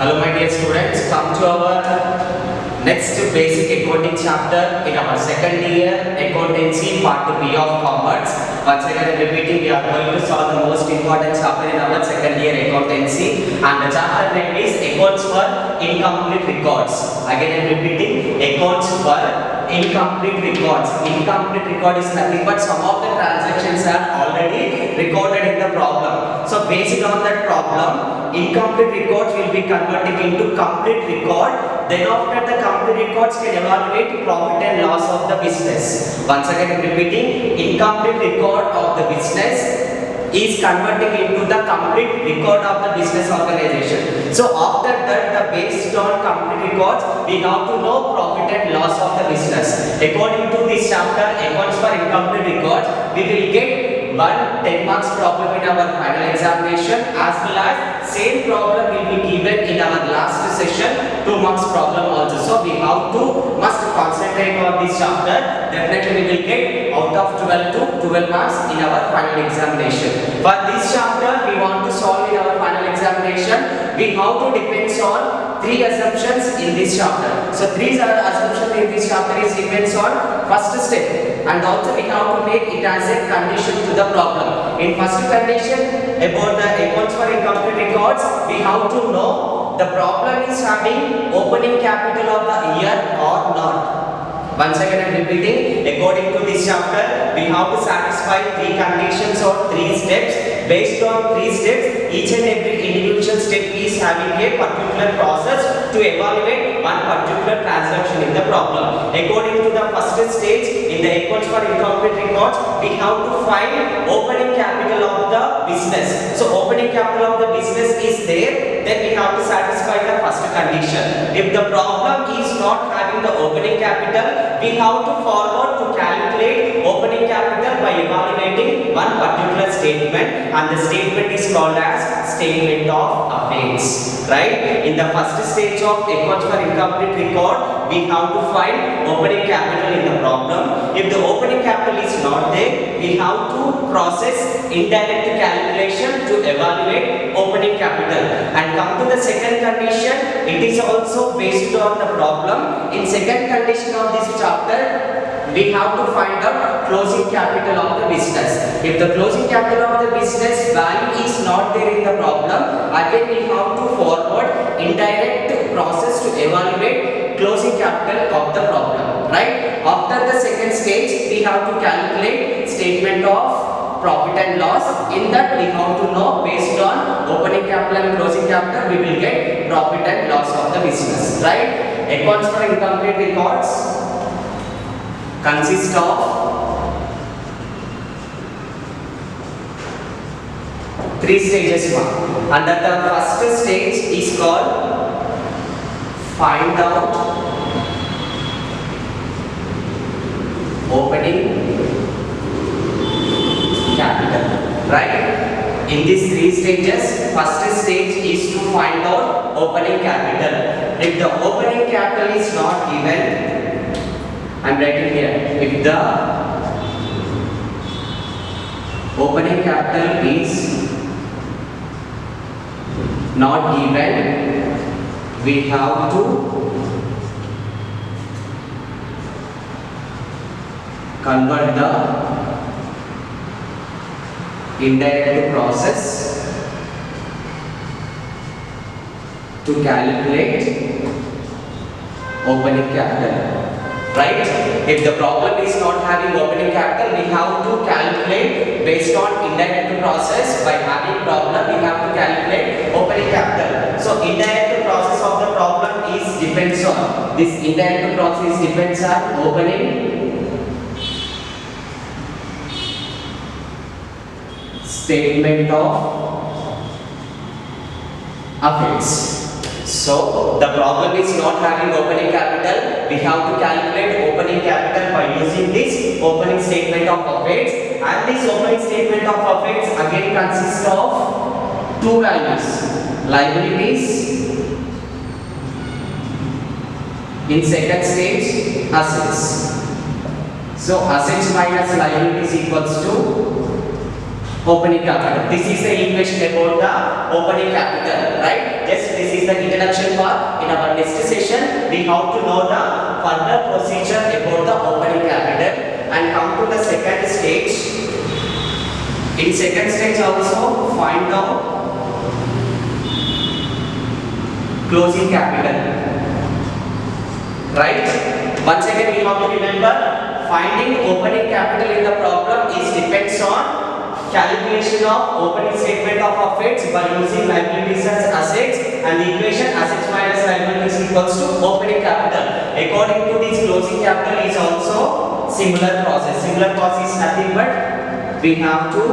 Hello my dear students, come to our next basic accounting chapter in our second year accountancy part B of commerce. Once again I am repeating, we are going to solve the most important chapter in our second year accountancy, and the chapter name is accounts for incomplete records. Again I am repeating, accounts for incomplete records. Incomplete record is nothing but some of the transactions are already recorded in the problem. So based on that problem, incomplete records will be converted into complete record. Then after the complete records can evaluate profit and loss of the business. Once again I am repeating, incomplete record of the business is converting into the complete record of the business organization. So after that, based on complete records, we have to know profit and loss of the business. According to this chapter, accounts for incomplete records, we will get one 10 marks problem in our final examination, as well as same problem will be given in our last session, 2 marks problem also. So we have to must concentrate on this chapter. Definitely we will get out of 12 to 12 marks in our final examination. For this chapter we want to solve in our final examination. We have to depends on 3 assumptions in this chapter. So 3 assumptions in this chapter is depends on first step, and also we have to make it as a condition to the problem. In first condition about the accounts for incomplete records, we have to know the problem is having opening capital of the year or not. Once again I am repeating, according to this chapter we have to satisfy 3 conditions or 3 steps. Based on 3 steps, each and every individual step is having a particular process to evaluate one particular transaction in the problem. According to the first stage in the accounts for incomplete records, we have to find opening capital of the business. So opening capital of the business is there, then we have to satisfy the first condition. If the problem is not having the opening capital, we have to forward to calculate opening capital by evaluating one particular statement, and the statement is called as statement of affairs. Right? In the first stage of accounts for incomplete record, we have to find opening capital in the problem. If the opening capital is not there, we have to process indirect calculation to evaluate opening capital. And come to the second condition, it is also based on the problem. In second condition of this chapter, we have to find out closing capital of the business. If the closing capital of the business value is not there in the problem, again we have to forward indirect process to evaluate closing capital of the problem. Right? After the second stage, we have to calculate statement of profit and loss. In that we have to know based on opening capital and closing capital, we will get profit and loss of the business. Right? Accounts for incomplete records consist of 3 stages. And that the first stage is called find out opening capital. Right? In these 3 stages, first stage is to find out opening capital. If the opening capital is not given, I am writing here, if the opening capital is not given, we have to convert the indirect process to calculate opening capital. Right? If the problem is not having opening capital, we have to calculate based on indirect process. By having problem, we have to calculate opening capital. So indirect process of the problem is depends on this indirect process depends on opening statement of affairs. So the problem is not having opening capital, we have to calculate opening capital by using this opening statement of affairs, and this opening statement of affairs again consists of 2 values, liabilities, in second stage assets. So assets minus liabilities equals to opening capital. This is the equation about the opening capital, right? Just this is the introduction part. In our next session, we have to know the further procedure about the opening capital and come to the second stage. In second stage also find out closing capital, right? Once again we have to remember finding opening capital in the problem is depends on calculation of opening statement of assets by using liabilities as assets and the equation assets minus liabilities equals to opening capital. According to this closing capital is also similar process. Similar process is nothing but we have to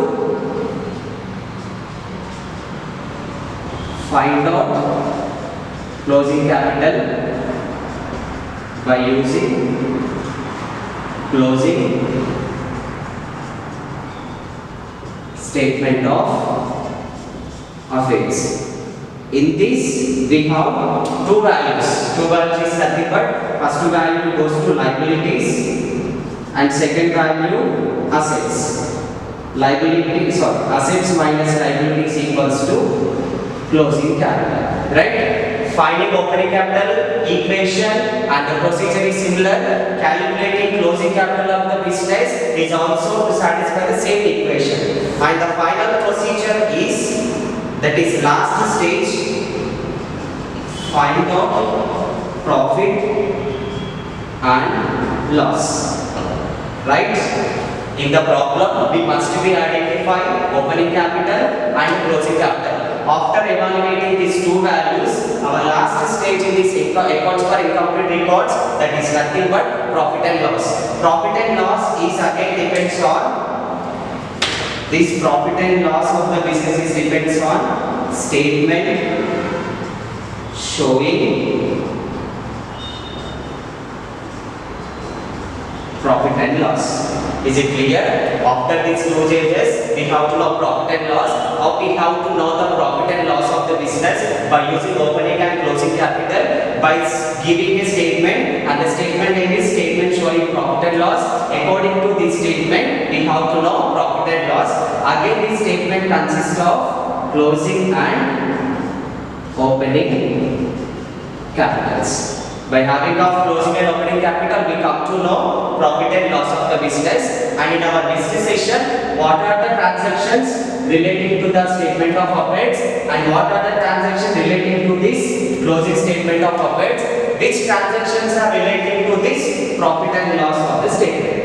find out closing capital by using closing statement of assets. In this we have two values. Two values is nothing but first value goes to liabilities and second value assets. Assets minus liabilities equals to closing capital, right? Finding opening capital equation and the procedure is similar. Calculating closing capital of the business is also to satisfy the same equation. And the final procedure is, that is last stage, find out profit and loss, right? In the problem, we must be identifying opening capital and closing capital. After evaluating these two values, our last stage in this accounts for incomplete records, that is nothing but profit and loss. Profit and loss is again depends on this profit and loss of the business is depends on statement showing profit and loss. Is it clear? After these two changes, we have to know profit and loss. How we have to know the profit and loss of the business? By using opening and closing capital, by giving a statement, and the statement name is statement showing profit and loss. According to this statement, we have to know profit and loss. Again, this statement consists of closing and opening capitals. By having of closing and opening capital, we come to know profit and loss of the business. And in our next session, what are the transactions relating to the statement of assets and what are the transactions relating to this closing statement of assets? Which transactions are relating to this profit and loss of the statement?